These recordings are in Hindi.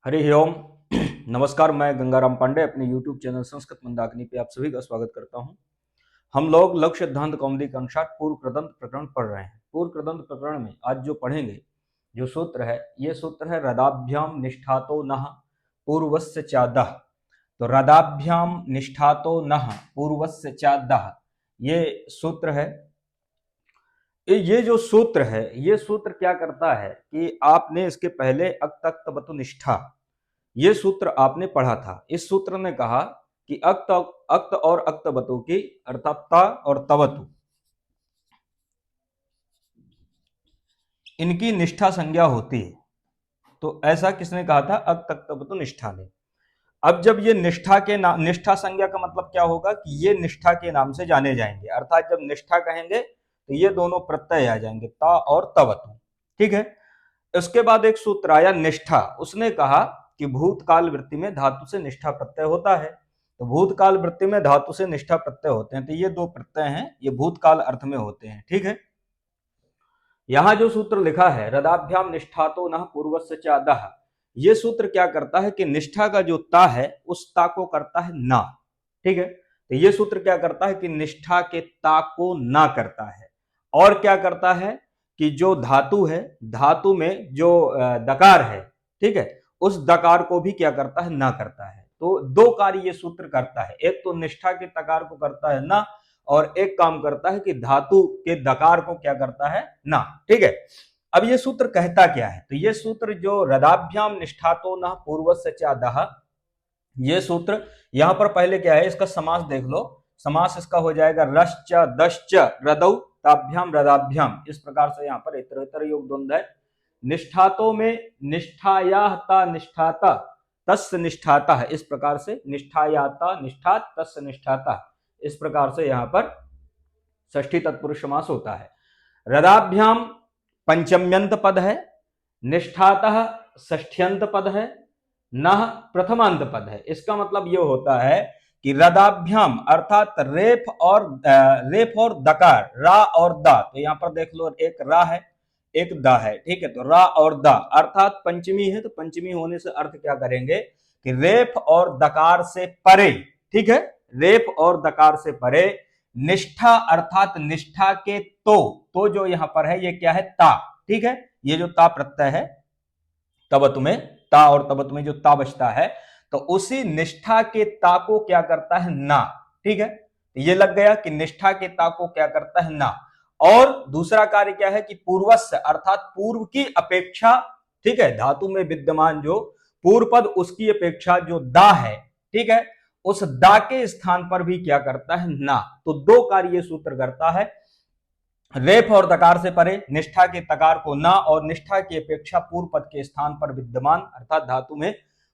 हरि ओम। नमस्कार, मैं गंगाराम पांडे अपने YouTube चैनल संस्कृत मंदाकिनी पे आप सभी का स्वागत करता हूं। हम लोग लघु सिद्धांत कौमुदी के अनुसार पूर्व कृदंत प्रकरण पढ़ रहे हैं। पूर्व कृदंत प्रकरण में आज जो पढ़ेंगे, जो सूत्र है, ये सूत्र है रदाभ्याम निष्ठातो नः पूर्वस्य चादः। तो रदाभ्याम निष्ठातो नः पूर्वस्य चादः, ये सूत्र है। ये जो सूत्र है, ये सूत्र क्या करता है कि आपने इसके पहले अक्तक्तवतु निष्ठा, ये सूत्र आपने पढ़ा था। इस सूत्र ने कहा कि अक्त अक्त और अक्तवतु की अर्थात ता और तवतु, इनकी निष्ठा संज्ञा होती है। तो ऐसा किसने कहा था? अक्त अक्तवतु निष्ठा ने। अब जब ये निष्ठा के नाम, निष्ठा संज्ञा का मतलब क्या होगा कि ये निष्ठा के नाम से जाने जाएंगे, अर्थात जब निष्ठा कहेंगे तो ये दोनों प्रत्यय आ जाएंगे, ता और तवतु। ठीक है। उसके बाद एक सूत्र आया निष्ठा। उसने कहा कि भूतकाल वृत्ति में धातु से निष्ठा प्रत्यय होता है। तो भूतकाल वृत्ति में धातु से निष्ठा प्रत्यय होते हैं, तो ये दो प्रत्यय हैं, ये भूतकाल अर्थ में होते हैं। ठीक है। यहां जो सूत्र लिखा है रदाभ्याम निष्ठातो नः पूर्वस्य च अधः, ये सूत्र क्या करता है कि निष्ठा का जो ता है उस ता को करता है ना। ठीक है। तो ये सूत्र क्या करता है कि निष्ठा के ता को ना करता है, और क्या करता है कि जो धातु है, धातु में जो दकार है, ठीक है, उस दकार को भी क्या करता है? ना करता है। तो दो कार्य ये सूत्र करता है, एक तो निष्ठा के तकार को करता है ना, और एक काम करता है कि धातु के दकार को क्या करता है? ना। ठीक है। अब ये सूत्र कहता क्या है? तो ये सूत्र जो रदाभ्याम निष्ठातो नः पूर्वस्य च अधः, ये सूत्र यहां पर पहले क्या है, इसका समास देख लो। समास इसका हो जाएगा रश्च दश्च रदौ ताभ्याम रदाभ्याम। इस प्रकार से यहाँ पर इतरेतर योग द्वंद्व है। निष्ठातो में निष्ठायाता निष्ठाता तस्य निष्ठाता है, इस प्रकार से निष्ठायाता निष्ठा तस्य निष्ठाता, इस प्रकार से यहाँ पर षष्ठी तत्पुरुष समास होता है। रदाभ्याम पंचम्यंत पद है, निष्ठातः षष्ठ्यंत पद है, नः प्रथमांत पद है। इसका मतलब यह होता है कि रदाभ्याम अर्थात रेफ और दकार, रा और दा। तो यहां पर देख लो, एक रा है एक दा है। ठीक है। तो रा और दा अर्थात पंचमी है, तो पंचमी होने से अर्थ क्या करेंगे कि रेफ और दकार से परे। ठीक है। रेफ और दकार से परे निष्ठा अर्थात निष्ठा के तो जो यहां पर है ये क्या है? ता। ठीक है। ये जो ता प्रत्यय है तवतु में, ता और तवतु में जो ता बचता है, तो उसी निष्ठा के ता को क्या करता है? ना। ठीक है। ये लग गया कि निष्ठा के ता को क्या करता है? ना। और दूसरा कार्य क्या है कि पूर्वस्य अर्थात पूर्व की अपेक्षा, ठीक है, धातु में विद्यमान जो पूर्व पद उसकी अपेक्षा जो दा है, ठीक है, उस दा के स्थान पर भी क्या करता है? ना। तो दो कार्य सूत्र करता है, रेफ और दकार से परे निष्ठा के तकार को ना, और निष्ठा की अपेक्षा पूर्व पद के स्थान पर विद्यमान अर्थात धातु में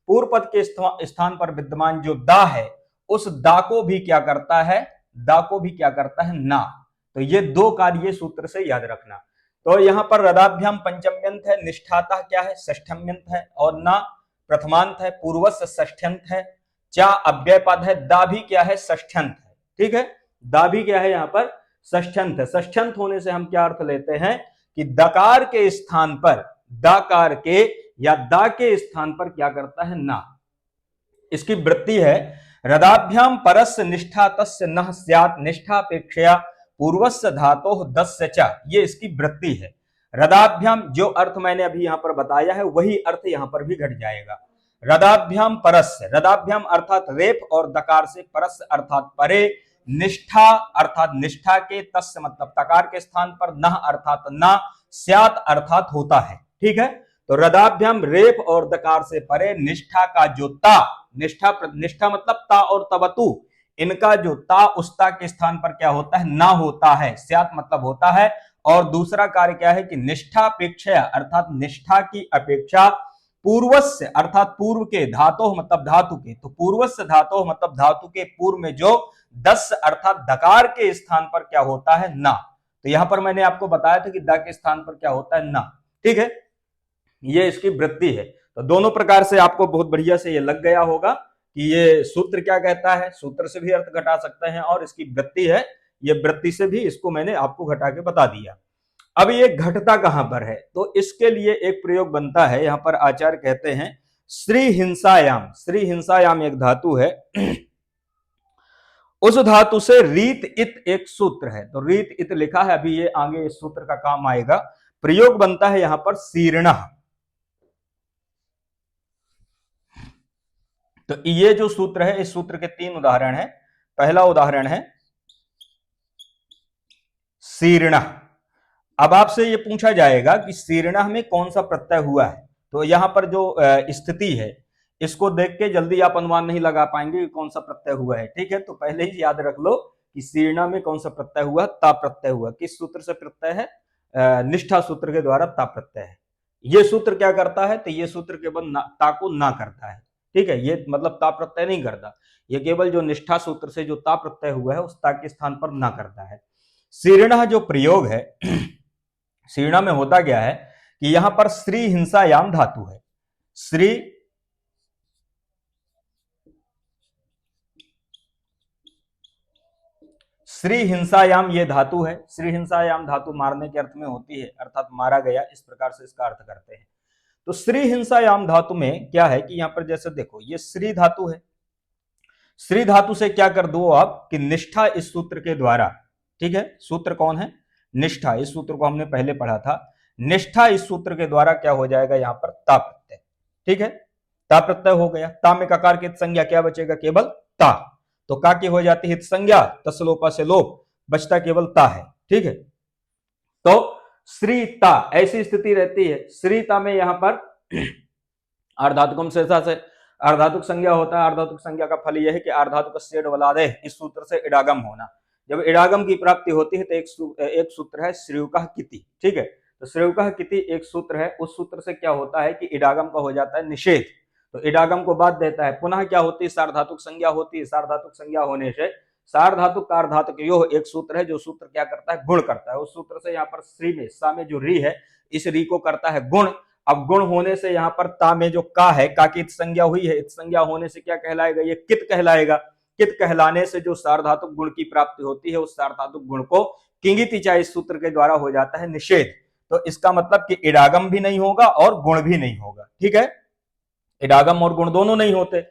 पूर्व पद के स्थान पर विद्यमान जो दा है उस दा को भी क्या करता है? दा को भी क्या करता है? ना। तो ये दो कार्य सूत्र से याद रखना। तो यहां पर रदाभ्याम पंचम्यंत है, निष्ठाता क्या है? षष्ठ्यंत है, और ना प्रथमांत है, पूर्वस्य षष्ठ्यंत है, चा अव्यय पद है, दा भी क्या है? षष्ठ्यंत है। ठीक है। दा भी क्या है? यहां पर षष्ठ्यंत है। षष्ठ्यंत होने से हम क्या अर्थ लेते हैं कि दकार के स्थान पर, दकार के या दा के स्थान पर क्या करता है? ना। इसकी वृत्ति है रदाभ्याम परस्य निष्ठा तस्य नः स्यात् निष्ठापेक्षया पूर्वस्य धातोः दस्य च, ये इसकी वृत्ति है। रदाभ्याम जो अर्थ मैंने अभी यहां पर बताया है वही अर्थ यहां पर भी घट जाएगा। रदाभ्याम परस्य, रदाभ्याम अर्थात रेफ और दकार से, परस्य अर्थात परे, निष्ठा अर्थात निष्ठा के, तस्य मतलब तकार के स्थान पर, नः अर्थात ना, स्यात् अर्थात होता है। ठीक है। तो रदाभ्याम रेफ और दकार से परे निष्ठा का जो ता, निष्ठा मतलब ता और तवतु, इनका जो ता उस ता के स्थान पर क्या होता है? ना होता है। स्यात् मतलब होता है। और दूसरा कार्य क्या है कि निष्ठापेक्षया अर्थात निष्ठा की अपेक्षा पूर्वस्य अर्थात पूर्व के, धातु मतलब धातु के, तो पूर्वस्य धातु मतलब धातु के पूर्व में जो दस अर्थात दकार के स्थान पर क्या होता है? ना। तो यहां पर मैंने आपको बताया था कि दा के स्थान पर क्या होता है? ना। ठीक है। ये इसकी वृत्ति है। तो दोनों प्रकार से आपको बहुत बढ़िया से ये लग गया होगा कि ये सूत्र क्या कहता है। सूत्र से भी अर्थ घटा सकते हैं, और इसकी वृत्ति है, ये वृत्ति से भी इसको मैंने आपको घटा के बता दिया। अब ये घटता कहां पर है? तो इसके लिए एक प्रयोग बनता है। यहां पर आचार्य कहते हैं श्री हिंसायाम एक धातु है, उस धातु से रीत इत एक सूत्र है। तो रीत इत लिखा है, अभी ये आगे इस सूत्र का काम आएगा। प्रयोग बनता है यहां पर शीर्ण। तो ये जो सूत्र है, इस सूत्र के 3 उदाहरण है। पहला उदाहरण है शीर्ण। अब आपसे ये पूछा जाएगा कि शीर्ण में कौन सा प्रत्यय हुआ है। तो यहां पर जो स्थिति है, इसको देख के जल्दी आप अनुमान नहीं लगा पाएंगे कि कौन सा प्रत्यय हुआ है। ठीक है, तो पहले ही याद रख लो कि शीर्ण में कौन सा प्रत्यय हुआ, ता प्रत्यय हुआ। किस सूत्र से प्रत्यय है? निष्ठा सूत्र के द्वारा ता प्रत्यय है। ये सूत्र क्या करता है? तो ये सूत्र केवल ता को ना करता है। ठीक है, ये मतलब ता प्रत्यय नहीं करता, ये केवल जो निष्ठा सूत्र से जो ता प्रत्यय हुआ है उस ता के स्थान पर ना करता है। शीर्ण जो प्रयोग है, शीर्ण में होता क्या है कि यहां पर श्री हिंसायाम धातु है। श्री हिंसायाम ये धातु है। श्री हिंसायाम धातु मारने के अर्थ में होती है, अर्थात मारा गया, इस प्रकार से इसका अर्थ करते हैं। तो श्री हिंसायाम धातु में क्या है कि यहां पर जैसे देखो, ये श्री धातु है। श्री धातु से क्या कर दो आप कि निष्ठा इस सूत्र के द्वारा, ठीक है, सूत्र कौन है? निष्ठा। इस सूत्र को हमने पहले पढ़ा था। निष्ठा इस सूत्र के द्वारा क्या हो जाएगा यहां पर? ता प्रत्यय। ठीक है, ता प्रत्यय हो गया। ता में ककार की संज्ञा क्या बचेगा? केवल ता। तो का की हो जाती है संज्ञा, तस्लोपा से लोप, बचता केवल ता है। ठीक है, तो श्रीता ऐसी स्थिति रहती है। श्रीता में यहां पर अर्धातुकम शेषा से अर्धातुक संज्ञा होता है। अर्धातुक संज्ञा का फल यह है कि अर्धातुक शेड वलादे, इस सूत्र से इडागम होना। जब इडागम की प्राप्ति होती है तो एक सूत्र है श्रेयुकः किति। ठीक है, तो श्रेयुकः किति एक सूत्र है। उस सूत्र से क्या होता है कि इडागम का हो जाता है निषेध, तो इडागम को बाद देता है। पुनः क्या होती है? सार्वधातुक संज्ञा होती है। सार्वधातुक संज्ञा होने से सार्वधातुक का अर्धातुक यो एक सूत्र है, जो सूत्र क्या करता है? गुण करता है। उस सूत्र से यहाँ पर श्री में, सा में जो री है, इस री को करता है गुण। अब गुण होने से यहाँ पर ता में जो का है, का की इत संज्ञा हुई है। इत संज्ञा होने से क्या कहलाएगा? ये कित कहलाएगा। कित कहलाने से जो सार्वधातुक गुण की प्राप्ति होती है, उस सार्वधातुक गुण को किंगितिचा इस सूत्र के द्वारा हो जाता है निषेध। तो इसका मतलब कि इडागम भी नहीं होगा और गुण भी नहीं होगा। ठीक है, इडागम और गुण दोनों नहीं होते।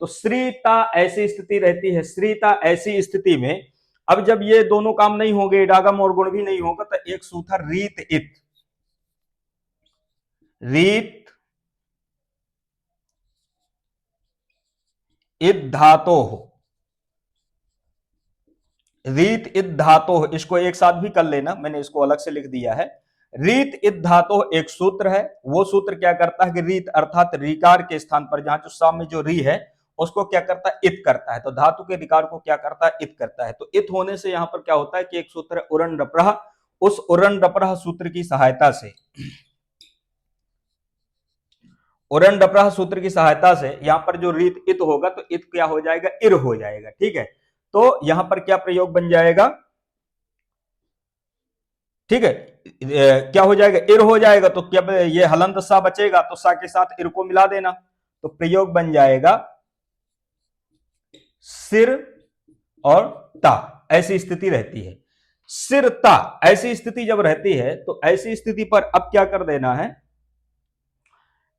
तो श्रीता ऐसी स्थिति रहती है। श्रीता ऐसी स्थिति में अब जब ये दोनों काम नहीं होंगे, इडागम और गुण भी नहीं होगा, तो एक सूत्र रीत इत। रीत इत धातो, रीत इत धातो, इसको एक साथ भी कर लेना, मैंने इसको अलग से लिख दिया है। रीत इत धातो एक सूत्र है। वो सूत्र क्या करता है कि रीत अर्थात रीकार के स्थान पर, जहां जो सामने जो री है उसको क्या करता है? इत करता है। तो धातु के रिकार को क्या करता है? इत करता है। तो इत होने से यहां पर क्या होता है कि एक सूत्र है उरन डप्रह। उस उरन डप्रह सूत्र की सहायता से, उरन डप्रह सूत्र की सहायता से यहां पर जो रीत इत होगा, तो इत क्या हो जाएगा? इर हो जाएगा। ठीक है, तो यहां पर क्या प्रयोग बन जाएगा? ठीक है, क्या हो जाएगा? इर हो जाएगा। तो क्या ये हलंत सा बचेगा, तो सा के साथ इर को मिला देना, तो प्रयोग बन जाएगा सिर और ता। ऐसी स्थिति रहती है। सिर ता ऐसी स्थिति जब रहती है, तो ऐसी स्थिति पर अब क्या कर देना है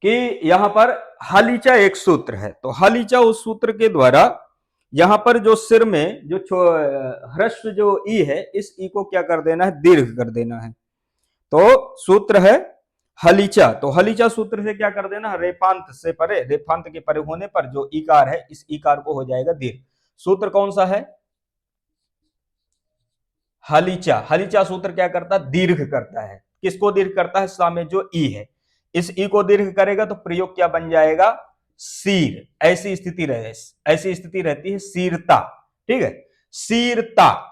कि यहां पर हालीचा एक सूत्र है। तो हालीचा उस सूत्र के द्वारा यहां पर जो सिर में जो ह्रस्व जो ई है, इस ई को क्या कर देना है? दीर्घ कर देना है। तो सूत्र है हलीचा। तो हलीचा सूत्र से क्या कर देना? रेफांत से परे, रेफांत के परे होने पर जो ईकार है, इस ईकार को हो जाएगा दीर्घ। सूत्र कौन सा है? हलीचा। हलीचा सूत्र क्या करता है? दीर्घ करता है। किसको दीर्घ करता है? सामने जो ई है, इस ई को दीर्घ करेगा, तो प्रयोग क्या बन जाएगा? सीर। ऐसी स्थिति रहे, ऐसी स्थिति रहती है शीरता। ठीक है, शीरता।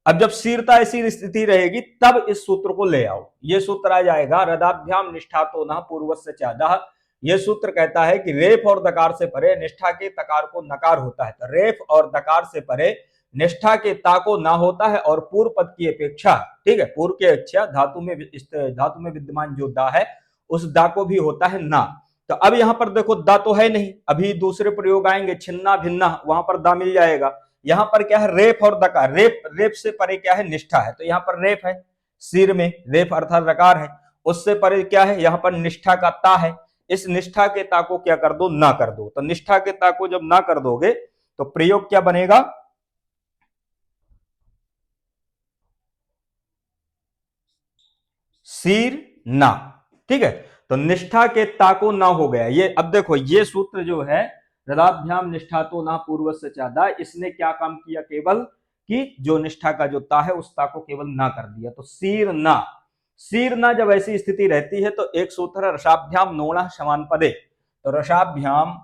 अब जब शीरता ऐसी स्थिति रहेगी, तब इस सूत्र को ले आओ। ये सूत्र आ जाएगा रदाभ्याम निष्ठातो न पूर्वस्य चादः। ये सूत्र कहता है कि रेफ और दकार से परे निष्ठा के तकार को नकार होता है। तो रेफ और दकार से परे निष्ठा के ता को ना होता है, और पूर्व पद की अपेक्षा, ठीक है, पूर्व के अपेक्षा धातु में विद्यमान जो दा है, उस दा को भी होता है ना। तो अब यहां पर देखो, दा तो है नहीं, अभी दूसरे प्रयोग आएंगे, छिन्ना भिन्ना, वहां पर दा मिल जाएगा। यहां पर क्या है? रेफ और दकार। रेफ, रेफ से परे क्या है? निष्ठा है। तो यहां पर रेफ है सिर में, रेफ अर्थात रकार है। उससे परे क्या है? यहां पर निष्ठा का ता है। इस निष्ठा के ता को क्या कर दो, ना कर दो। तो निष्ठा के ता को जब ना कर दोगे तो प्रयोग क्या बनेगा, सीर ना। ठीक है, तो निष्ठा के ता को ना हो गया ये। अब देखो ये सूत्र जो है रदाभ्याम निष्ठा तो ना पूर्वस्य चादा, इसने क्या काम किया, केवल कि जो निष्ठा का जो ता है उस ता को केवल ना कर दिया। तो सीर ना, सीर ना जब ऐसी स्थिति रहती है तो एक सूत्र रसाभ्याम नोणः समान पदे। तो रसाभ्याम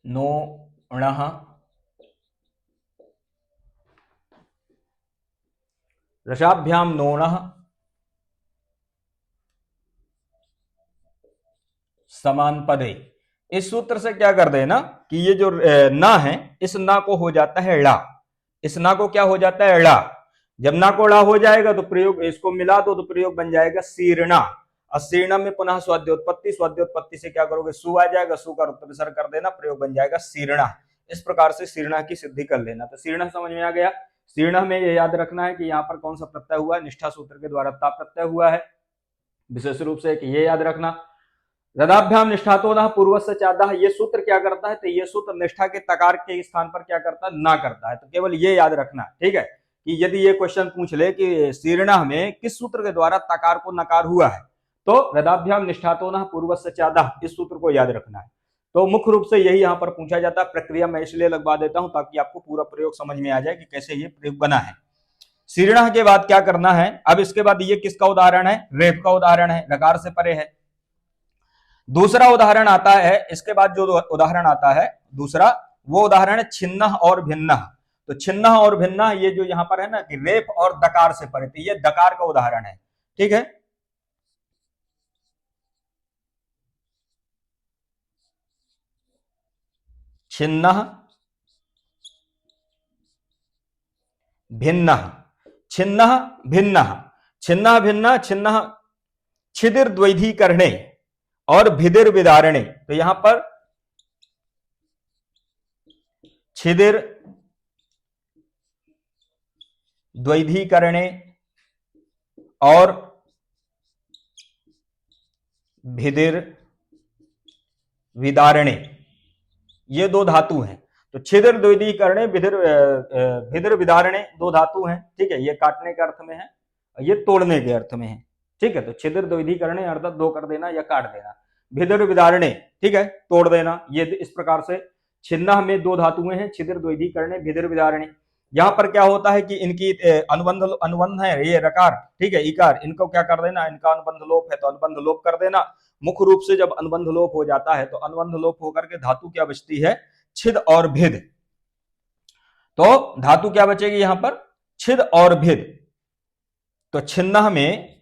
नोणः रसाभ्याम नोणः समान पदे। इस सूत्र से क्या कर देना कि ये जो ना है इस ना को हो जाता है ड़ा, इस ना को क्या हो जाता है ड़ा। जब ना को ड़ा हो जाएगा तो प्रयोग इसको मिला दो तो प्रयोग बन जाएगा सीरणा। और सीरणा में पुनः स्वाद्योत्पत्ति, स्वाद्योत्पत्ति से क्या करोगे, सु आ जाएगा, सु का विसर्ग कर देना, प्रयोग बन जाएगा सीरणा। इस प्रकार से सीरणा की सिद्धि कर लेना। तो सीरणा समझ में आ गया। सीरणा में ये याद रखना है कि यहाँ पर कौन सा प्रत्यय हुआ है, निष्ठा सूत्र के द्वारा ता प्रत्यय हुआ है विशेष रूप से, कि ये याद रखना। रदाभ्याम निष्ठातोनः पूर्वस्य चादः, ये सूत्र क्या करता है, तो ये सूत्र निष्ठा के तकार के स्थान पर क्या करता है, ना करता है। तो केवल ये याद रखना, ठीक है, कि यदि ये क्वेश्चन पूछ ले कि सीरणा में किस सूत्र के द्वारा तकार को नकार हुआ है, तो रदाभ्याम निष्ठातोनः पूर्वस्य चादः, इस सूत्र को याद रखना है। तो मुख्य रूप से यही यहाँ पर पूछा जाता है। प्रक्रिया मैं इसलिए लगवा देता हूं ताकि आपको पूरा प्रयोग समझ में आ जाए कि कैसे ये प्रयोग बना है। सीरणा के बाद क्या करना है, अब इसके बाद ये किसका उदाहरण है, रेफ का उदाहरण है, नकार से परे है। दूसरा उदाहरण आता है, इसके बाद जो उदाहरण आता है दूसरा, वो उदाहरण है छिन्न और भिन्न। तो छिन्न और भिन्न ये जो यहां पर है ना कि रेफ और दकार से परे, तो ये दकार का उदाहरण है। ठीक है, छिन्न भिन्न, छिन्न भिन्न, छिन्न भिन्न, छिन्न छिदिर द्वैधीकरणे और भिदिर विदारणे। तो यहां पर छिदिर द्वैधीकरणे और भिदिर विदारणे, ये दो धातु हैं। तो छिदिर द्वैधीकरणे भिदिर विदारणे दो धातु हैं। ठीक है, ये काटने के अर्थ में है, ये तोड़ने के अर्थ में है। ठीक है, तो छिदिर द्वैधीकरणे अर्थात दो कर देना या काट देना, भिदिर विदारणे ठीक है तोड़ देना। ये इस प्रकार से छिन्ना में दो धातुएं हैं, छिदिर द्वैधीकरणे भिदिर विदारणे। यहाँ पर क्या होता है कि इनकी अनुबंध है, ये रकार ठीक है इकार, इनको क्या कर देना, इनका अनुबंध लोप है तो अनुबंध लोप कर देना। मुख्य रूप से जब अनुबंध लोप हो जाता है तो अनुबंध लोप होकर के धातु क्या बचती है, छिद और भिद। तो धातु क्या बचेगी यहां पर, छिद और भिद। तो छिन्न में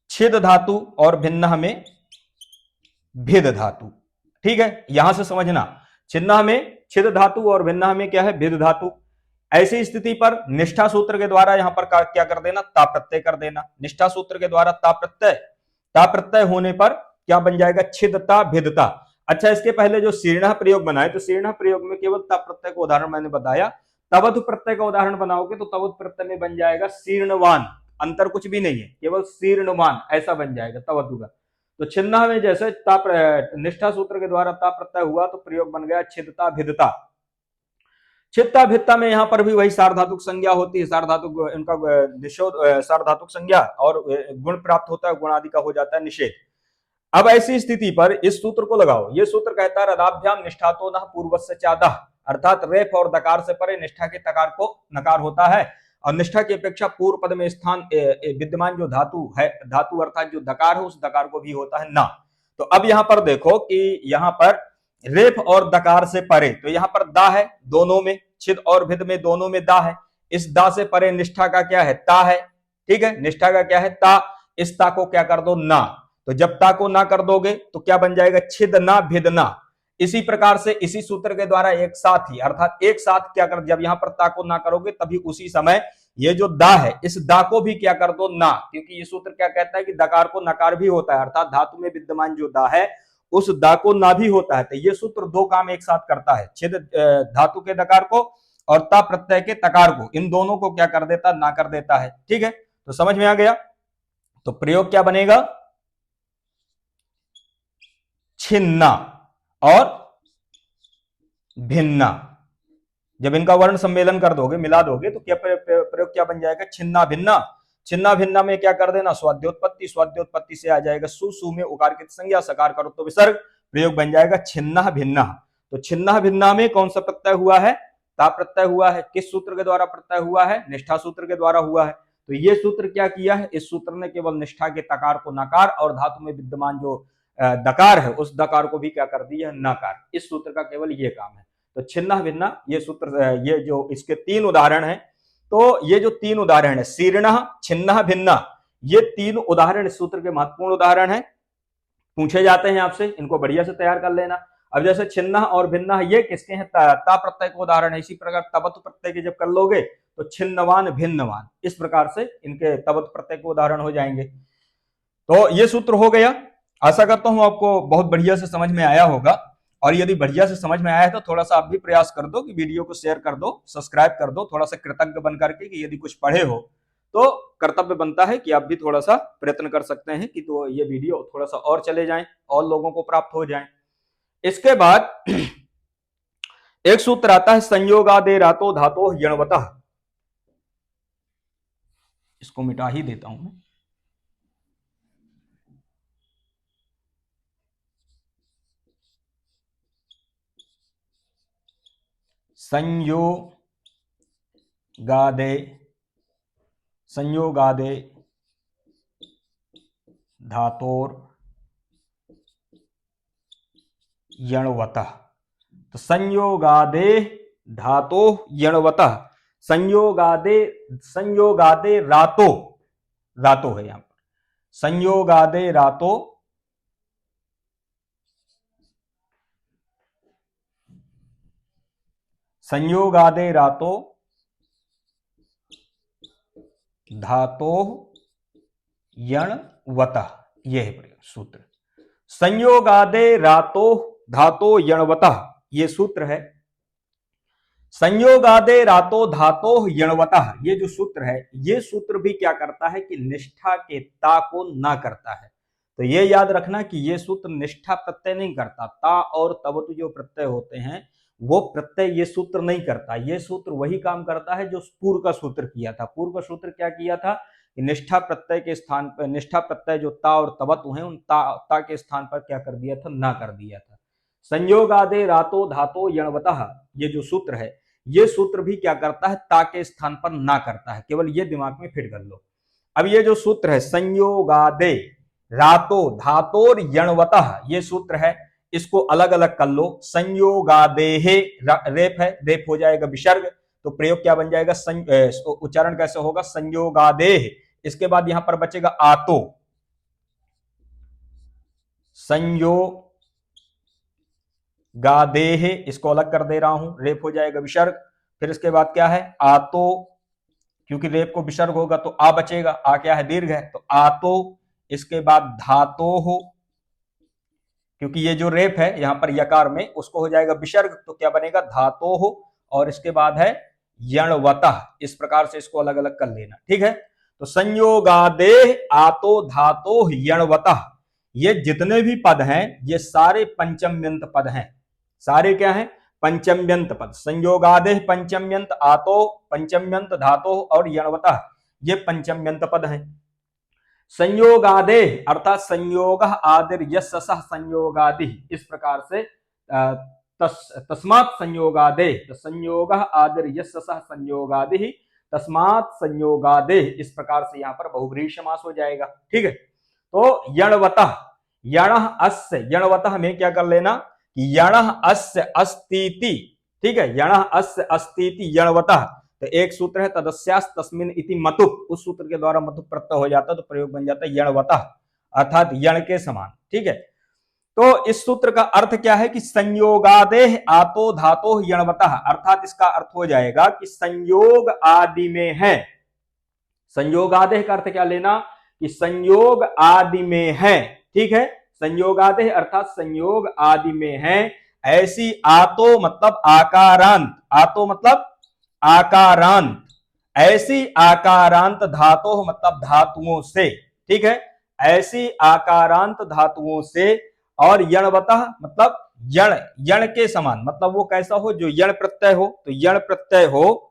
छिद धातु और भिन्न में भिद धातु। ठीक है, यहां से समझना, छिन्न में छिद धातु और भिन्न में क्या है, भिद धातु। ऐसी स्थिति पर निष्ठा सूत्र के द्वारा यहां पर क्या कर देना, ता प्रत्यय कर देना। निष्ठा सूत्र के द्वारा ता प्रत्यय होने पर क्या बन जाएगा, छिदता भिदता। अच्छा, इसके पहले जो सीर्णः प्रयोग बनाए, तो सीर्णः प्रयोग में केवल ता प्रत्यय का उदाहरण मैंने बताया। तवतु प्रत्यय का उदाहरण बनाओगे तो तवतु प्रत्यय में बन जाएगा सीर्णवान, अंतर कुछ भी नहीं है, केवल सीर्णवान ऐसा बन जाएगा तवतु का। तो छिन्ना में जैसे निष्ठा सूत्र के द्वारा ता प्रत्यय हुआ तो प्रयोग बन गया छिदता भिदता। छिदता भिदता में यहां पर भी वही सार्वधातुक संज्ञा होती है, सार्वधातुक इनका निषेध, सार्वधातुक संज्ञा और गुण प्राप्त होता है, गुण आदि का हो जाता है निषेध। अब ऐसी स्थिति पर इस सूत्र को लगाओ। ये सूत्र कहता है रदाभ्याम निष्ठातो न पूर्वस्य चादः, अर्थात रेफ और दकार से परे निष्ठा के तकार को नकार होता है और निष्ठा की अपेक्षा पूर्व पद में स्थान विद्यमान जो धातु है, धातु अर्थात जो दकार है उस दकार को भी होता है ना। तो अब यहां पर देखो कि यहां पर रेफ और दकार से परे, तो यहां पर दा है दोनों में, छिद और भिद में दोनों में दा है। इस दा से परे निष्ठा का क्या है, ता है। ठीक है, निष्ठा का क्या है, ता। इस ता को क्या कर दो, ना। तो जब ता को ना कर दोगे तो क्या बन जाएगा, छिद ना भिद ना। इसी प्रकार से इसी सूत्र के द्वारा एक साथ ही, अर्थात एक साथ क्या कर, जब यहां पर ता को ना करोगे तभी उसी समय ये जो दा है इस दा को भी क्या कर दो, ना। क्योंकि ये सूत्र क्या कहता है कि दकार को नकार भी होता है, अर्थात धातु में विद्यमान जो दा है उस दा को ना भी होता है। तो ये सूत्र दो काम एक साथ करता है, छिद धातु के दकार को और ता प्रत्यय के तकार को, इन दोनों को क्या कर देता, ना कर देता है। ठीक है, तो समझ में आ गया। तो प्रयोग क्या बनेगा, छिन्ना और भिन्ना। जब इनका वर्ण सम्मेलन कर दोगे, मिला दोगे, तो क्या प्रयोग क्या बन जाएगा, छिन्ना भिन्ना। छिन्ना भिन्ना में क्या कर देना, स्वाद्योत्पत्ति, स्वाद्योत्पत्ति से आ जाएगा सु, सु में उकार की संज्ञा, सकार करो तो विसर्ग, प्रयोग बन जाएगा छिन्ना भिन्ना। तो छिन्ना भिन्ना में कौन सा प्रत्यय हुआ है, ता प्रत्यय हुआ है। किस सूत्र के द्वारा प्रत्यय हुआ है, निष्ठा सूत्र के द्वारा हुआ है। तो ये सूत्र क्या किया है, इस सूत्र ने केवल निष्ठा के तकार को नकार और धातु में विद्यमान जो दकार है उस दकार को भी क्या कर दिया, नकार। इस सूत्र का केवल ये काम है। तो छिन्ना भिन्ना ये सूत्र, ये जो इसके 3 उदाहरण हैं, तो ये जो 3 उदाहरण है, शीर्ण, छिन्ना, भिन्ना, ये 3 उदाहरण इस सूत्र के महत्वपूर्ण उदाहरण हैं, पूछे जाते हैं आपसे, इनको बढ़िया से तैयार कर लेना। अब जैसे छिन्ना और भिन्ना ये किसके हैं, ता प्रत्यय का उदाहरण है। इसी प्रकार तबत प्रत्यय के जब कर लोगे तो छिन्नवान भिन्नवान, इस प्रकार से इनके तबत प्रत्यय के उदाहरण हो जाएंगे। तो ये सूत्र हो गया। आशा करता हूं आपको बहुत बढ़िया से समझ में आया होगा, और यदि बढ़िया से समझ में आया है तो थोड़ा सा आप भी प्रयास कर दो कि वीडियो को शेयर कर दो, सब्सक्राइब कर दो, थोड़ा सा कृतज्ञ बन करके कि यदि कुछ पढ़े हो तो कर्तव्य बनता है कि आप भी थोड़ा सा प्रयत्न कर सकते हैं कि तो ये वीडियो थोड़ा सा और चले जाएं, और लोगों को प्राप्त हो जाएं। इसके बाद एक सूत्र आता है संयोगादे रातो धातो यणवतः, इसको मिटा ही देता हूं मैं। संयोगादे धातोर यणवतः। तो संयोगादे धातो यणवतः, संयोगादे रातो, रातो है यहां पर, संयोगादे रातो, संयोगादे रातो धातो यणवतः, यह है सूत्र। संयोगादे रातो धातो यणवतः, ये सूत्र है। संयोगादे रातो धातो यणवतः, ये जो सूत्र है, ये सूत्र भी क्या करता है कि निष्ठा के ता को ना करता है। तो ये याद रखना कि ये सूत्र निष्ठा प्रत्यय नहीं करता, ता और तवतु जो प्रत्यय होते हैं वो प्रत्यय ये सूत्र नहीं करता। ये सूत्र वही काम करता है जो पूर्व का सूत्र किया था। पूर्व का सूत्र क्या किया था कि निष्ठा प्रत्यय के स्थान पर, निष्ठा प्रत्यय जो ता और तवतु हैं, उन ता के स्थान पर क्या कर दिया था, ना कर दिया था। संयोगादे रातो धातो यणवतः, ये जो सूत्र है, ये सूत्र भी क्या करता है, ता के स्थान पर ना करता है। केवल ये दिमाग में फिट कर लो। अब ये जो सूत्र है संयोगादे रातो धातोर यणवतः, ये सूत्र है, इसको अलग अलग कर लो। संयोगादेहे, रेप है, रेप हो जाएगा विसर्ग, तो प्रयोग क्या बन जाएगा, उच्चारण कैसे होगा, संयोगादेह। इसके बाद यहां पर बचेगा आतो, संयोगादेह, इसको अलग कर दे रहा हूं, रेप हो जाएगा विसर्ग। फिर इसके बाद क्या है, आतो, क्योंकि रेप को विसर्ग होगा तो आ बचेगा, आ क्या है, दीर्घ है, तो आतो। इसके बाद धातो हो, क्योंकि ये जो रेप है यहां पर यकार में, उसको हो जाएगा विसर्ग, तो क्या बनेगा, धातो हो। और इसके बाद है यणवतः, इस प्रकार से इसको अलग अलग कर लेना। ठीक है, तो संयोगादेह आतो धातो यणवतः, ये जितने भी पद हैं ये सारे पंचम्यंत पद हैं। सारे क्या हैं, पंचम्यंत पद। संयोगादेह पंचम्यंत, आतो पंचम्यंत, धातो और यणवतः ये पंचम्यंत पद हैं। संयोगादे अर्थात संयोग आदिर यस्सः संयोगादि, इस प्रकार से तस्मात् संयोगादे, संयोग आदिर यस्सः संयोगादि तस्मात् संयोगादे, इस प्रकार से यहां पर बहुव्रीहि समास हो जाएगा। ठीक है, तो यणवतः, यणः अस्य, यणवतः में क्या कर लेना कि यणः अस्य अस्तीति। ठीक है, यणः अस्य अस्तीति यणवतः, तो एक सूत्र है तदस्यास् तस्मिन् इति मतुप, उस सूत्र के द्वारा मतुप प्रत्यय हो जाता है, तो प्रयोग बन जाता है यणवतः, अर्थात यण के समान। ठीक है, तो इस सूत्र का अर्थ क्या है कि संयोगादेह आतो धातो यणवतः, अर्थात इसका अर्थ हो जाएगा कि संयोग आदि में है। संयोगादेह का अर्थ क्या लेना कि संयोग आदि में है। ठीक है, संयोगादेह अर्थात संयोग आदि में है, ऐसी आतो मतलब आकारांत, आतो मतलब आकारांत, ऐसी आकारांत धातु मतलब धातुओं से, ठीक है, ऐसी आकारांत धातुओं से, और यणवतः मतलब यण, यण के समान, मतलब वो कैसा हो जो यण प्रत्यय हो, तो यण प्रत्यय हो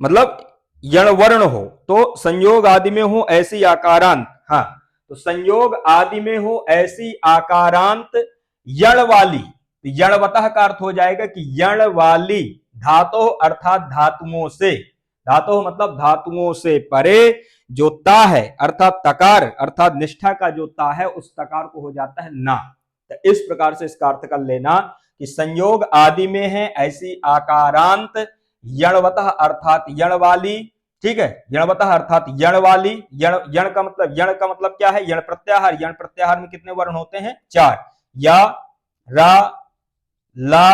मतलब यण वर्ण हो, तो संयोग आदि में हो ऐसी आकारांत, हाँ, तो संयोग आदि में हो ऐसी आकारांत यण वाली, तो यणवतः का अर्थ हो जाएगा कि यण वाली धातु अर्थात धातुओं से, धातु मतलब धातुओं से परे जो ता है अर्थात तकार अर्थात निष्ठा का जो ता है उस तकार को हो जाता है ना। तो इस प्रकार से इसका अर्थ कर लेना कि संयोग आदि में है ऐसी आकारांत यणवतः अर्थात यण वाली, ठीक है, यणवतः अर्थात यण वाली, यण, यण का मतलब क्या है, यण प्रत्याहार, यण प्रत्याहार में कितने वर्ण होते हैं, 4, या रा ला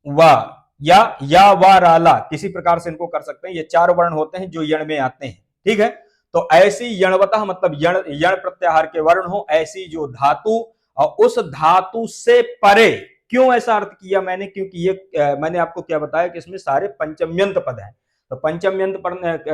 वा, या वा रा ला, किसी प्रकार से इनको कर सकते हैं, ये 4 वर्ण होते हैं जो यण में आते हैं, ठीक है। तो ऐसी यणवतः मतलब यण प्रत्याहार के वर्ण हो ऐसी जो धातु, और उस धातु से परे, क्यों ऐसा अर्थ किया मैंने, क्योंकि ये मैंने आपको क्या बताया कि इसमें सारे पंचम्यंत पद हैं, तो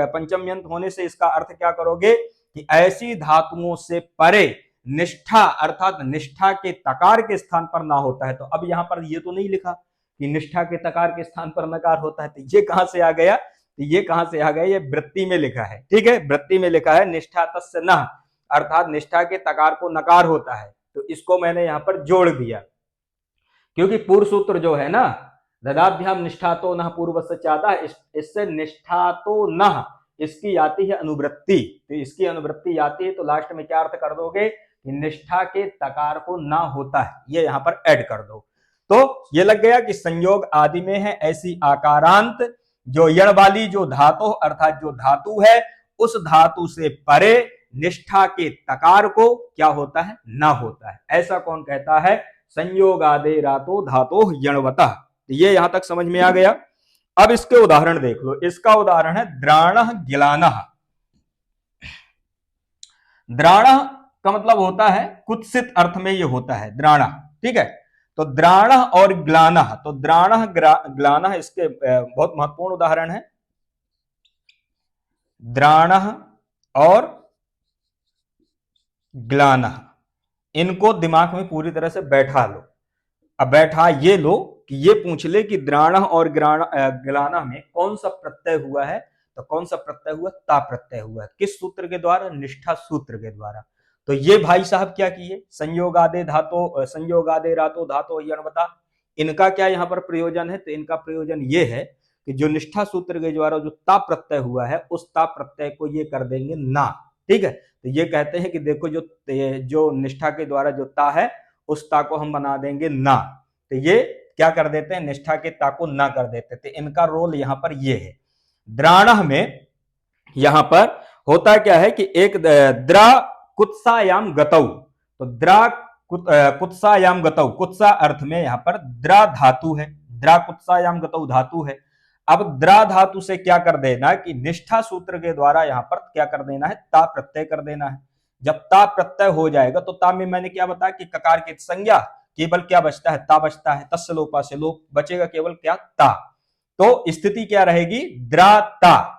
पंचम्यंत होने से इसका अर्थ क्या करोगे कि ऐसी धातुओं से परे निष्ठा अर्थात निष्ठा के तकार के स्थान पर ना होता है। तो अब यहां पर ये तो नहीं लिखा कि निष्ठा के तकार के स्थान पर नकार होता है, तो ये कहां से आ गया, तो ये कहां से आ गया, ये वृत्ति में लिखा है, ठीक है, वृत्ति में लिखा है निष्ठा तस्य न अर्थात निष्ठा के तकार को नकार होता है, तो इसको मैंने यहां पर जोड़ दिया, क्योंकि पूर्व सूत्र जो है ना, ददाभ्याम निष्ठा तो न पूर्व से चादा, इससे निष्ठा तो न इसकी आती है अनुवृत्ति, तो इसकी अनुवृत्ति आती है, तो लास्ट में क्या अर्थ कर दोगे कि निष्ठा के तकार को ना होता है, ये यहां पर ऐड कर दो। तो ये लग गया कि संयोग आदि में है ऐसी आकारांत जो यण वाली जो धातु अर्थात जो धातु है उस धातु से परे निष्ठा के तकार को क्या होता है, ना होता है। ऐसा कौन कहता है, संयोगादे रातो धातो यणवतः। तो ये यहां तक समझ में आ गया। अब इसके उदाहरण देख लो। इसका उदाहरण है द्राणः गिलानः। द्राणः का मतलब होता है कुत्सित अर्थ में ये होता है द्राणः, ठीक है। तो द्राणः और ग्लानः, तो द्राणः ग्लानः इसके बहुत महत्वपूर्ण उदाहरण है। द्राणः और ग्लानः, इनको दिमाग में पूरी तरह से बैठा लो। अब बैठा ये लो कि ये पूछ ले कि द्राणः और ग्लानः में कौन सा प्रत्यय हुआ है, तो कौन सा प्रत्यय हुआ, ता प्रत्यय हुआ है। किस सूत्र के द्वारा, निष्ठा सूत्र के द्वारा। तो ये भाई साहब क्या किए, संयोगादे रातो धातो यणवतः, इनका क्या यहां पर प्रयोजन है, तो इनका प्रयोजन ये है कि जो निष्ठा सूत्र के द्वारा जो ता प्रत्यय हुआ है उस ता प्रत्यय को ये कर देंगे ना, ठीक है। तो ये कहते हैं कि देखो जो निष्ठा के द्वारा जो ता है उस ता को हम बना देंगे ना, तो ये क्या कर देते हैं, निष्ठा के ता को ना कर देते थे। इनका रोल यहां पर ये है। द्राणः में यहां पर होता क्या है कि एक द्रा कुत्सायाम गतौ, तो द्रा कुत्सायाम गतौ, कुत्सा अर्थ में यहां पर द्रा धातु है, द्रा कुत्सायाम गतौ धातु है। अब द्रा धातु से क्या कर देना कि निष्ठा सूत्र के द्वारा यहां पर क्या कर देना है, ता प्रत्यय कर देना है। जब ता प्रत्यय हो जाएगा तो ता में मैंने क्या बताया कि ककार की संज्ञा केवल क्या बचता है, ता बचता है, तस्य लोपा से लोप बचेगा केवल क्या, ता। तो स्थिति क्या रहेगी, द्रा ता।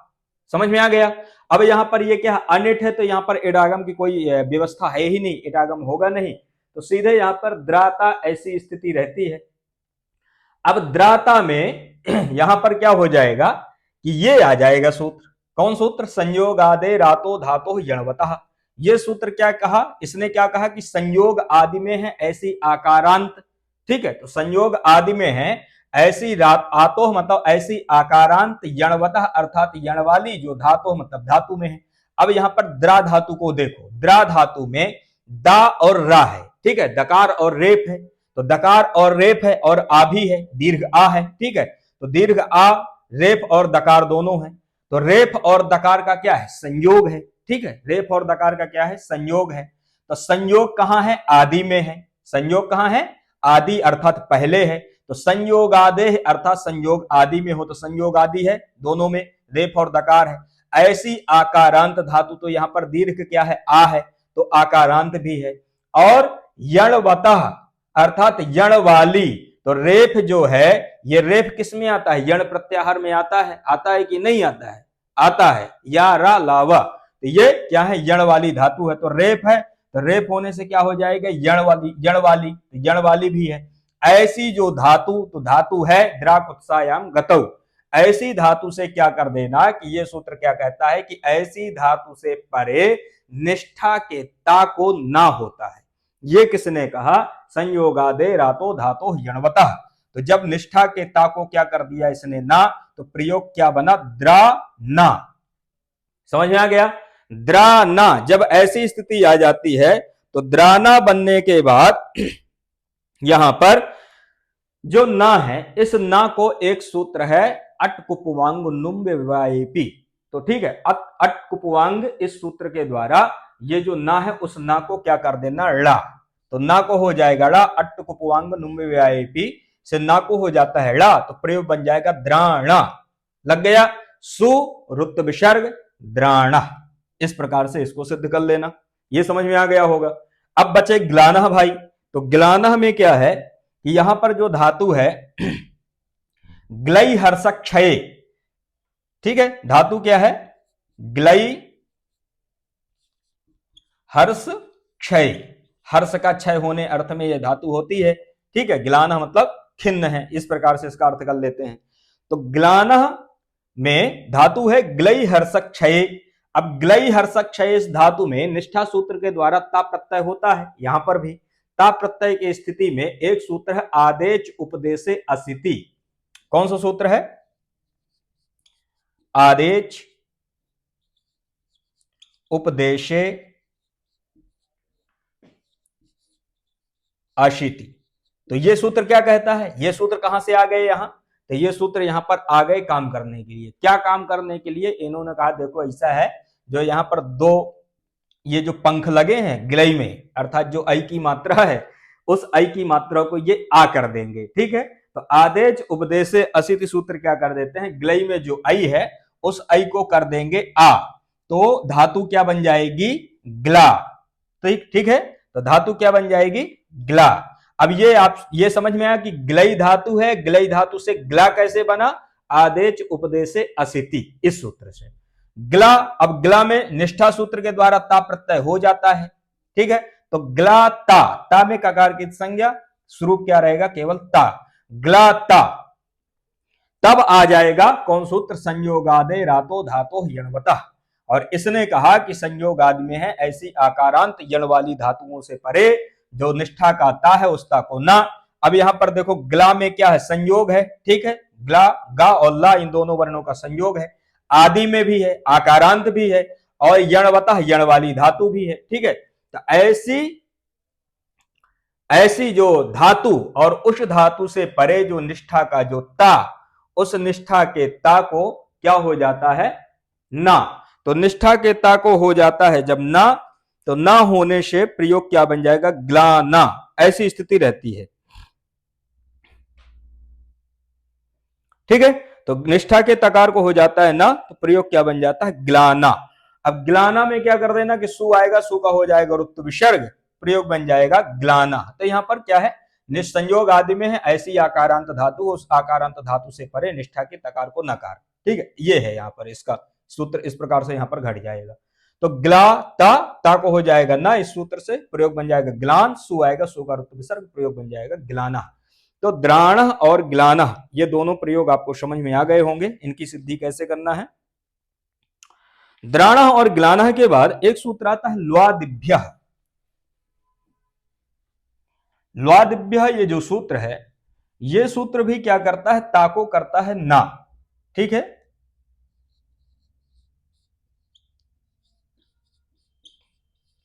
समझ में आ गया। अब यहां पर ये क्या अनिट है, तो यहां पर इडागम की कोई व्यवस्था है ही नहीं, इडागम होगा नहीं, तो सीधे यहां पर द्राता ऐसी स्थिति रहती है। अब द्राता में यहां पर क्या हो जाएगा कि ये आ जाएगा सूत्र, कौन सूत्र, संयोगादे रातो धातो यणवतः। ये सूत्र क्या कहा, इसने क्या कहा कि संयोग आदि में है ऐसी आकारांत, ठीक है। तो संयोग आदि में है ऐसी आतो मतलब ऐसी आकारांत यणवतः अर्थात यण वाली जो धातु मतलब धातु में है। अब यहां पर द्रा धातु को देखो, द्रा धातु में दा और रा है, ठीक है, दकार और रेप है, तो दकार और रेप है और आ भी है, दीर्घ आ है, ठीक है। तो दीर्घ आ, रेप और दकार दोनों है, तो रेप और दकार का क्या है, संयोग है, ठीक है। रेप और दकार का क्या है, संयोग है। तो संयोग कहां है, आदि में है। संयोग कहां है, आदि अर्थात पहले है। तो संयोगादे अर्थात संयोग आदि में हो, तो संयोग आदि है, दोनों में रेप और दकार है। ऐसी आकारांत धातु, तो यहां पर दीर्घ क्या है, आ है, तो आकारांत भी है। और यणवतः अर्थात यण वाली, तो रेफ जो है, ये रेफ किस में आता है? यण प्रत्याहार में आता है कि नहीं आता है? आता है। या रा लावा, तो ये क्या है? यण वाली धातु है, तो रेफ है, तो रेफ होने से क्या हो जाएगा? यण वाली भी है। ऐसी जो धातु, तो धातु है द्राकुत्सायाम गतौ, ऐसी धातु से क्या कर देना कि ये सूत्र क्या कहता है कि ऐसी धातु से परे निष्ठा के ता को ना होता है। ये किसने कहा? संयोगादे रातो धातो यणवतः। तो जब निष्ठा के ता को क्या कर दिया इसने? ना, तो प्रयोग क्या बना? द्रा ना। समझ में आ गया? द्राना, जब ऐसी स्थिति आ जाती है तो द्राना बनने के बाद यहां पर जो ना है, इस ना को एक सूत्र है अटकुपवांग नुम्ब विवाएपी, तो ठीक है, अटकुपवांग इस सूत्र के द्वारा ये जो ना है उस ना को क्या कर देना? ड़ा, तो ना को हो जाएगा ड़ा, अटकुपवांग नुम्ब विवाएपी से ना को हो जाता है ड़ा, तो प्रयोग बन जाएगा द्राणा। लग गया? सु रुत विसर्ग द्राणा, इस प्रकार से इसको सिद्ध कर लेना। ये समझ में आ गया होगा। अब बचे ग्लानः भाई, तो ग्लानः में क्या है कि यहां पर जो धातु है ग्लई हर्षक क्षय, ठीक है, धातु क्या है? ग्लई हर्ष क्षय, हर्ष का क्षय होने अर्थ में यह धातु होती है, ठीक है। ग्लानः मतलब खिन्न है, इस प्रकार से इसका अर्थ कर लेते हैं। तो ग्लानः में धातु है ग्लई हर्षक क्षय। अब ग्लई हर्षक क्षय इस धातु में निष्ठा सूत्र के द्वारा ता प्रत्यय होता है, यहां पर भी ता प्रत्यय की स्थिति में एक सूत्र है आदेच उपदेशे असिति। कौन सा सूत्र है? आदेच उपदेशे अशिति। तो ये सूत्र क्या कहता है? ये सूत्र कहां से आ गए यहां? तो ये सूत्र यहां पर आ गए काम करने के लिए। क्या काम करने के लिए? इन्होंने कहा देखो ऐसा है, जो यहां पर दो ये जो पंख लगे हैं गिलई में, अर्थात जो आई की मात्रा है उस आई की मात्रा को ये आ कर देंगे, ठीक है। तो आदेश उपदेशे असिति सूत्र क्या कर देते हैं? गिलई में जो आई है उस आई को कर देंगे आ, तो धातु क्या बन जाएगी? ग्ला। ठीक है, तो धातु क्या बन जाएगी? ग्ला। अब ये आप ये समझ में आया कि ग्लई धातु है, ग्लई धातु से ग्ला कैसे बना? आदेश उपदेशे असिति, इस सूत्र से ग्ला। अब ग्ला में निष्ठा सूत्र के द्वारा ता प्रत्यय हो जाता है, ठीक है। तो ग्ला ता, ता में ककार की संज्ञा, स्वरूप क्या रहेगा? केवल ता, ग्ला ता। तब आ जाएगा कौन सूत्र? संयोगादे रातो धातो यणवतः। और इसने कहा कि संयोग आदि में है ऐसी आकारांत यण वाली धातुओं से परे जो निष्ठा का ता है उस ता को ना। अब यहां पर देखो ग्ला में क्या है? संयोग है, ठीक है। ग्ला, गा और ला इन दोनों वर्णों का संयोग है, आदि में भी है, आकारांत भी है, और यणवतः यण वाली धातु भी है, ठीक है। तो ऐसी जो धातु और उस धातु से परे जो निष्ठा का जो ता, उस निष्ठा के ता को क्या हो जाता है? ना। तो निष्ठा के ता को हो जाता है जब ना, तो ना होने से प्रयोग क्या बन जाएगा? ग्लाना, ऐसी स्थिति रहती है, ठीक है। तो निष्ठा के तकार को हो जाता है ना, तो प्रयोग क्या बन जाता है? ग्लाना। अब ग्लाना में क्या कर देना कि सु आएगा, सु का हो जाएगा रुत्व विसर्ग, प्रयोग बन जाएगा ग्लाना। तो यहां पर क्या है? निसंयोग आदि में है ऐसी आकारांत धातु, उस आकारांत धातु से परे निष्ठा के तकार को नकार, ठीक है। ये है यहां पर इसका सूत्र, इस प्रकार से यहां पर घट जाएगा। तो ग्ला ता को हो जाएगा ना, इस सूत्र से प्रयोग बन जाएगा ग्लान, सु आएगा, सु का रुत्व विसर्ग, प्रयोग बन जाएगा ग्लाना। तो द्राण और ग्लान, ये दोनों प्रयोग आपको समझ में आ गए होंगे। इनकी सिद्धि कैसे करना है? द्राण और ग्लान के बाद एक सूत्र आता है ल्वादिभ्य। ल्वादिभ्य, ये जो सूत्र है, ये सूत्र भी क्या करता है? ता को करता है ना, ठीक है।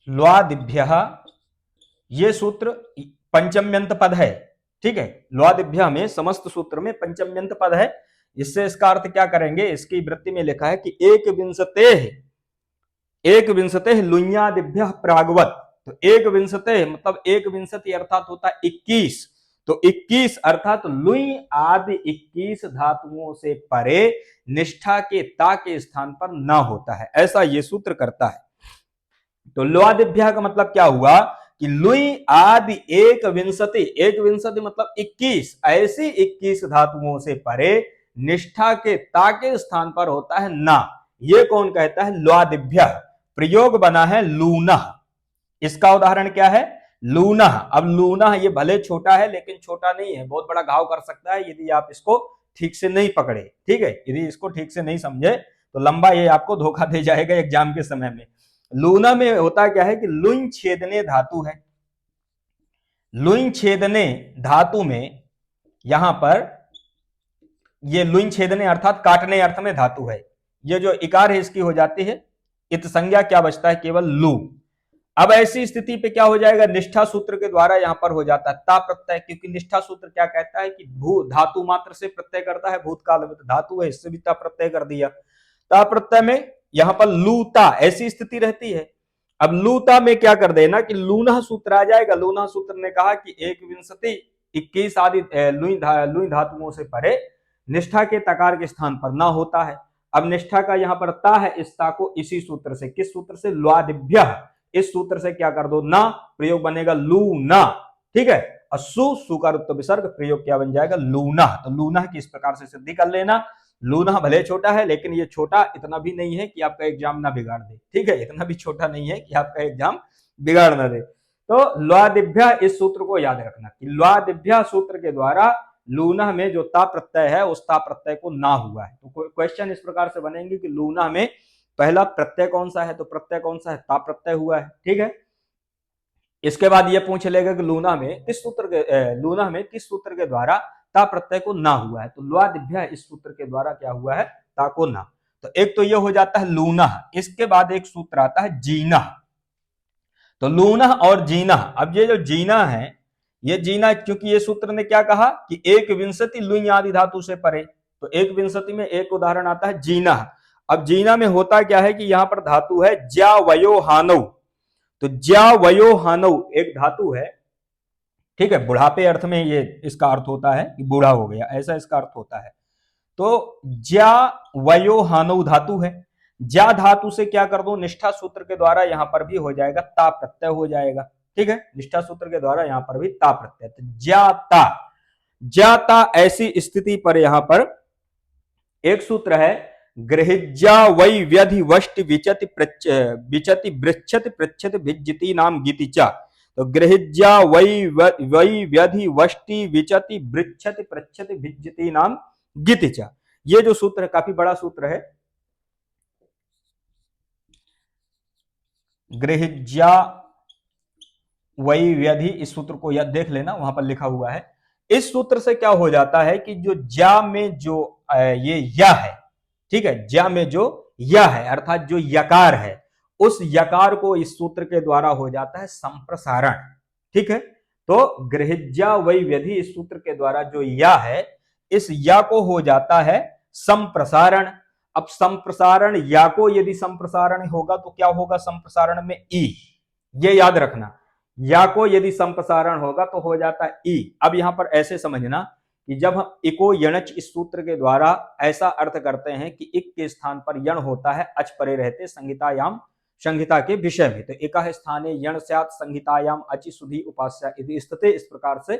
ल्वादिभ्य, ये सूत्र पंचम्यंत पद है, ठीक है। ल्वादिभ्य में समस्त सूत्र में पंचम्यंत पद है। इससे इसका अर्थ क्या करेंगे? इसकी वृत्ति में लिखा है कि एक विंशते लुण्यादिभ्य प्रागवत। तो एक विंशते मतलब एक विंशति अर्थात होता है 21, तो 21 अर्थात लुई आदि 21 धातुओं से परे निष्ठा के ता के स्थान पर ना होता है, ऐसा ये सूत्र करता है। तो ल्वादिभ्य का मतलब क्या हुआ कि लुई आदि एक विंशति मतलब 21 ऐसी 21 धातुओं से परे निष्ठा के ता के स्थान पर होता है ना। ये कौन कहता है? ल्वादिभ्य। प्रयोग बना है लूना। इसका उदाहरण क्या है? लूना। अब लूना ये भले छोटा है लेकिन छोटा नहीं है, बहुत बड़ा घाव कर सकता है यदि आप इसको ठीक से नहीं पकड़े। ठीक है, यदि इसको ठीक से नहीं समझे तो लंबा ये आपको धोखा दे जाएगा एग्जाम के समय में। लूना में होता क्या है कि लुई छेदने धातु है। लुई छेदने धातु में यहां पर ये लुई छेदने अर्थात काटने अर्थ में धातु है। ये जो इकार है इसकी हो जाती है इत संज्ञा, क्या बचता है? केवल लू। अब ऐसी स्थिति पे क्या हो जाएगा? निष्ठा सूत्र के द्वारा यहां पर हो जाता है ता प्रत्यय, क्योंकि निष्ठा सूत्र क्या कहता है कि भू धातु मात्र से प्रत्यय करता है, भूतकाल में तो धातु है इससे भी ता प्रत्यय कर दिया। ता प्रत्यय में यहां पर लूता ऐसी स्थिति रहती है। अब लूता में क्या कर देना कि लूना सूत्र आ जाएगा। लूना सूत्र ने कहा कि एक विंशति 21 आदि लुई धातुओं से परे निष्ठा के तकार के स्थान पर ना होता है। अब निष्ठा का यहां पर ता है, इस ता को इसी सूत्र से, किस सूत्र से? ल्वादिभ्य। इस सूत्र से क्या कर दो? ना। प्रयोग बनेगा लूना। ठीक है, सु का उत्तर विसर्ग, प्रयोग क्या बन जाएगा? लूना। तो लूना की इस प्रकार से सिद्धि कर लेना। लूना भले छोटा है लेकिन ये छोटा इतना भी नहीं है कि आपका एग्जाम ना बिगाड़ दे। ठीक है, इतना भी छोटा नहीं है कि आपका एग्जाम बिगाड़ ना दे। तो ल्वादिभ्य इस सूत्र को याद रखना कि ल्वादिभ्य सूत्र के द्वारा लूना में जो ता प्रत्यय है उस ता प्रत्यय को ना हुआ है। तो क्वेश्चन इस प्रकार से बनेंगे कि लूना में पहला प्रत्यय कौन सा है? तो प्रत्यय कौन सा है? ता प्रत्यय हुआ है। ठीक है, इसके बाद ये पूछ लेगा कि लूना में किस सूत्र के द्वारा ता प्रत्यय को ना हुआ है? तो ल्वादिभ्य इस सूत्र के द्वारा क्या हुआ है? ता को ना। तो एक तो ये हो जाता है लूना। इसके बाद एक सूत्र आता है जीना। तो लूना और जीना, अब ये जो जीना है, ये जीना क्योंकि ये सूत्र ने क्या कहा कि एक विंशति लुई आदि धातु से परे, तो एक विंशति में एक उदाहरण आता है जीना। अब जीना में होता क्या है कि यहां पर धातु है ज्या वयो हानव। तो ज्या वयो हानव एक धातु है। ठीक है, बुढ़ापे अर्थ में ये इसका अर्थ होता है कि बूढ़ा हो गया, ऐसा इसका अर्थ होता है। तो ज्या वयो हानव धातु है। ज्या धातु से क्या कर दो? निष्ठा सूत्र के द्वारा यहां पर भी हो जाएगा ता प्रत्यय हो जाएगा। ठीक है, निष्ठा सूत्र के द्वारा यहां पर भी ता प्रत्यय। तो ज्याता ऐसी स्थिति पर यहां पर एक सूत्र है गृहिज्या वै व्यधि वष्टि विचति बृच्छति पृच्छति भिज्जति नाम गीतिचा। तो गृहिज्या वै व्यधि वष्टि विचति बृच्छति पृच्छति भिज्जति नाम गीतिचा। ये जो सूत्र है काफी बड़ा सूत्र है। गृहिज्या वै व्यधि, इस सूत्र को याद देख लेना, वहां पर लिखा हुआ है। इस सूत्र से क्या हो जाता है कि जो ज्या में जो ये या है, ठीक है, ज्या में जो या है अर्थात जो यकार है, उस यकार को इस सूत्र के द्वारा हो जाता है संप्रसारण। ठीक है, तो गृहिज्या वै व्यधि इस सूत्र के द्वारा जो या है, इस या को हो जाता है संप्रसारण। अब संप्रसारण या को यदि संप्रसारण होगा तो क्या होगा? संप्रसारण में ई, ये याद रखना। या को यदि संप्रसारण होगा तो हो जाता है ई। अब यहां पर ऐसे समझना कि जब हम इको यणच इस सूत्र के द्वारा ऐसा अर्थ करते हैं कि इक के स्थान पर यण होता है अच परे रहते संहितायाम संहिता के विषय में, तो एकः स्थाने यण स्यात् संहितायाम अचि सुधि उपास्या इति स्थिते, इस प्रकार से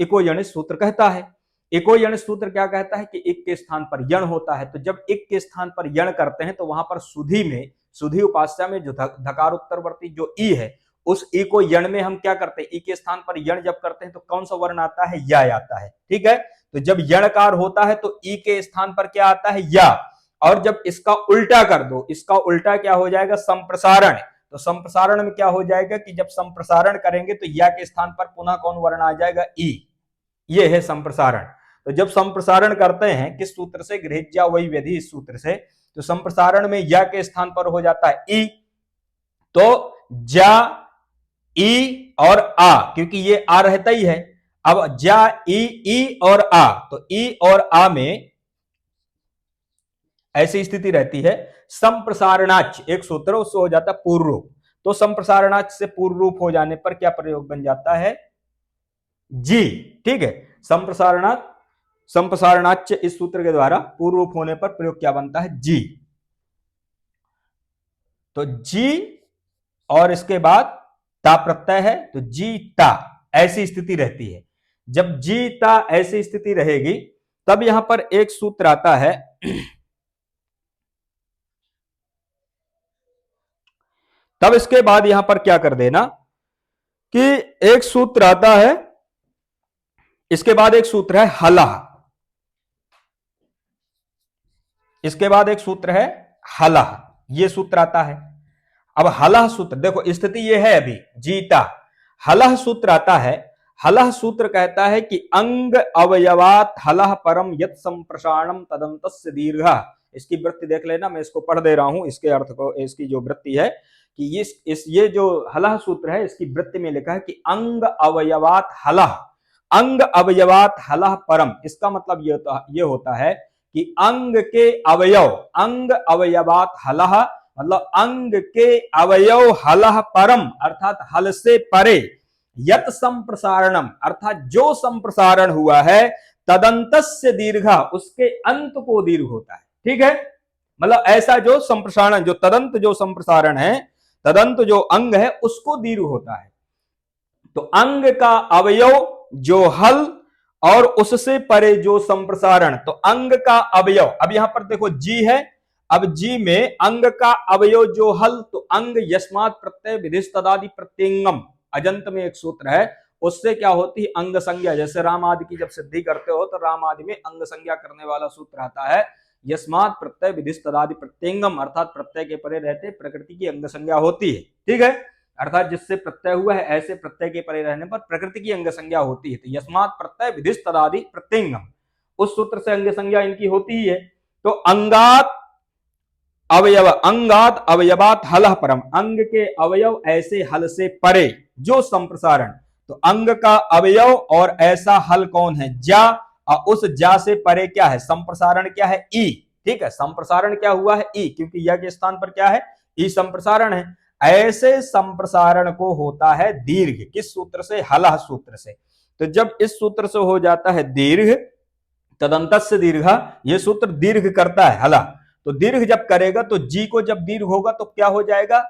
इको यणच सूत्र कहता है। इको यणच सूत्र क्या कहता है कि इक के स्थान पर यण होता है। तो जब इक के स्थान पर यण करते हैं तो वहां पर सुधि में, सुधि उपास्या में जो धकार उत्तरवर्ती जो ई है, उस ई को यण में हम क्या करते हैं? ई के स्थान पर यण जब करते हैं तो कौन सा वर्ण आता है? या आता है। ठीक है, तो जब यणकार होता है तो ई के स्थान पर क्या आता है? या। और जब इसका उल्टा कर दो, इसका उल्टा क्या हो जाएगा? संप्रसारण। तो संप्रसारण में क्या हो जाएगा कि जब संप्रसारण करेंगे तो या के स्थान पर पुनः कौन वर्ण आ जाएगा? ई। ये है संप्रसारण। तो जब संप्रसारण करते हैं किस सूत्र से? गृहिज्या वै व्यधि इस सूत्र से, तो संप्रसारण में या के स्थान पर हो जाता है ई। तो ज्या ई और आ, क्योंकि ये आ रहता ही है। अब ज्या ई और आ, तो ई और आ में ऐसी स्थिति रहती है। संप्रसारणाच एक सूत्र, उससे हो जाता है पूर्व रूप। तो संप्रसारणाच से पूर्व रूप हो जाने पर क्या प्रयोग बन जाता है? जी। ठीक है, संप्रसारणाच इस सूत्र के द्वारा पूर्व रूप होने पर प्रयोग क्या बनता है? जी। तो जी और इसके बाद ता प्रत्यय है तो जीता ऐसी स्थिति रहती है। जब जीता ऐसी स्थिति रहेगी तब यहां पर एक सूत्र आता है तब इसके बाद यहां पर क्या कर देना कि एक सूत्र आता है, इसके बाद एक सूत्र है हलह, इसके बाद एक सूत्र है हलह, ये सूत्र आता है। अब हलह सूत्र देखो स्थिति ये है अभी जीता, हलह सूत्र आता है। हलह सूत्र कहता है कि अंग अवयवात हलह परम यत संप्रसारणम तदंतस्य दीर्घ। इसकी वृत्ति देख लेना, मैं इसको पढ़ दे रहा हूं, इसके अर्थ को, इसकी जो वृत्ति है कि ये जो हलह सूत्र है इसकी वृत्ति में लिखा है कि अंग अवयवात हलह, अंग अवयवात हलह परम। इसका मतलब ये होता है कि अंग के अवयव, अंग अवयवात हलह मतलब अंग के अवयव हलह परम अर्थात हल से परे, यत संप्रसारणम अर्थात जो संप्रसारण हुआ है, तदंतस्य दीर्घ उसके अंत को दीर्घ होता है। ठीक है, मतलब ऐसा जो संप्रसारण, जो तदंत जो संप्रसारण है, तदंत जो अंग है उसको दीर्घ होता है। तो अंग का अवयव जो हल और उससे परे जो संप्रसारण, तो अंग का अवयव, अब यहां पर देखो जी है, अब जी में अंग का अवयव जो हल, तो अंग यस्मात् प्रत्यय विधिस्तदादि प्रत्यंगम, अजंत में एक सूत्र है, उससे क्या होती है अंग संज्ञा। जैसे राम आदि की जब सिद्धि करते हो तो राम आदि में अंग संज्ञा करने वाला सूत्र आता है यस्मात् प्रत्यय विधिस्तदादि प्रत्यंगम, अर्थात प्रत्यय के परे रहते प्रकृति की अंग संज्ञा होती है। ठीक है, अर्थात जिससे प्रत्यय हुआ है ऐसे प्रत्यय के परे रहने पर प्रकृति की अंग संज्ञा होती है। तो यस्मात् प्रत्यय विधिस्तदादि प्रत्यंगम, उस सूत्र से अंग संज्ञा इनकी होती ही है। तो अंगात अवयव, अंगात अवयवात हलह परम, अंग के अवयव ऐसे हल से परे जो संप्रसारण, तो अंग का अवयव और ऐसा हल कौन है, जा, और उस जा से परे क्या है, संप्रसारण क्या है, ई। ठीक है, संप्रसारण क्या हुआ है, ई, क्योंकि या के स्थान पर क्या है, ई संप्रसारण है। ऐसे संप्रसारण को होता है दीर्घ, किस सूत्र से, हलह सूत्र से। तो जब इस सूत्र से हो जाता है दीर्घ, तदंतस्य दीर्घ, ये सूत्र दीर्घ करता है हलह, तो दीर्घ जब करेगा तो जी को जब दीर्घ होगा तो क्या हो जाएगा,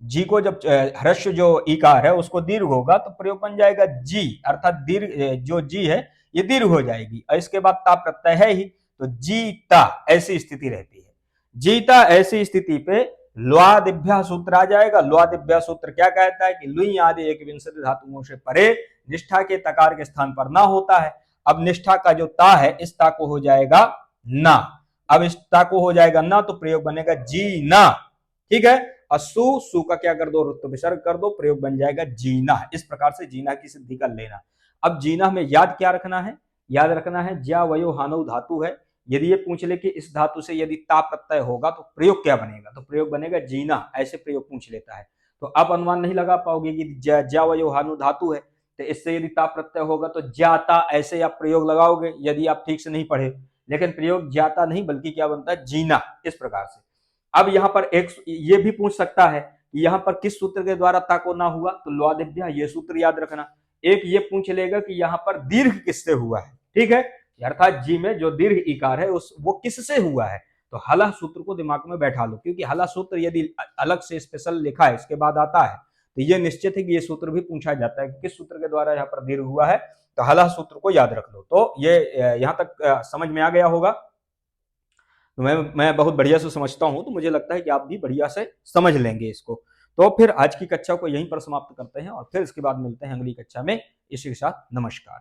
जी को जब ह्रस्व जो इकार है उसको दीर्घ होगा तो प्रयोग बन जाएगा जी, अर्थात दीर्घ जो जी है ये दीर्घ हो जाएगी, और इसके बाद ता प्रत्यय है ही, तो जीता ऐसी स्थिति रहती है। जीता ऐसी स्थिति पे ल्वादिभ्या सूत्र आ जाएगा। ल्वादिभ्या सूत्र क्या कहता है कि लुई आदि एक विंशति धातुओं से परे निष्ठा के तकार के स्थान पर ना होता है। अब निष्ठा का जो ता है इस ता को हो जाएगा ना, अब इस ता को हो जाएगा ना तो प्रयोग बनेगा जीना। ठीक है, असु सु का क्या कर दो, रुत्व विसर्ग कर दो, प्रयोग बन जाएगा जीना। इस प्रकार से जीना की सिद्धि कर लेना। अब जीना में याद क्या रखना है, याद रखना है ज्या वयो हानव धातु है, यदि ये पूछ ले कि इस धातु से यदि ता प्रत्यय होगा तो प्रयोग क्या बनेगा, तो प्रयोग बनेगा जीना, ऐसे प्रयोग पूछ लेता है। तो आप अनुमान नहीं लगा पाओगे कि ज्या वयो हानु धातु है, तो इससे यदि ता प्रत्यय होगा तो ज्याता ऐसे आप प्रयोग लगाओगे यदि आप ठीक से नहीं पढ़े, लेकिन प्रयोग ज्याता नहीं बल्कि क्या बनता है जीना, इस प्रकार से। अब यहाँ पर एक ये भी पूछ सकता है कि यहाँ पर किस सूत्र के द्वारा ता को ना हुआ, तो ल्वादिभ्या ये सूत्र याद रखना। एक ये पूछ लेगा कि यहाँ पर दीर्घ किससे हुआ है, ठीक है, अर्थात जी में जो दीर्घ इकार है उस वो किससे हुआ है, तो हलह सूत्र को दिमाग में बैठा लो, क्योंकि हलह सूत्र यदि अलग से स्पेशल लिखा है इसके बाद आता है तो ये निश्चित है कि ये सूत्र भी पूछा जाता है कि किस सूत्र के द्वारा यहाँ पर दीर्घ हुआ है, तो हलह सूत्र को याद रख लो। तो ये यहाँ तक समझ में आ गया होगा, तो मैं बहुत बढ़िया से समझता हूँ, तो मुझे लगता है कि आप भी बढ़िया से समझ लेंगे इसको। तो फिर आज की कक्षा को यहीं पर समाप्त करते हैं और फिर इसके बाद मिलते हैं अगली कक्षा में। इसी के साथ नमस्कार।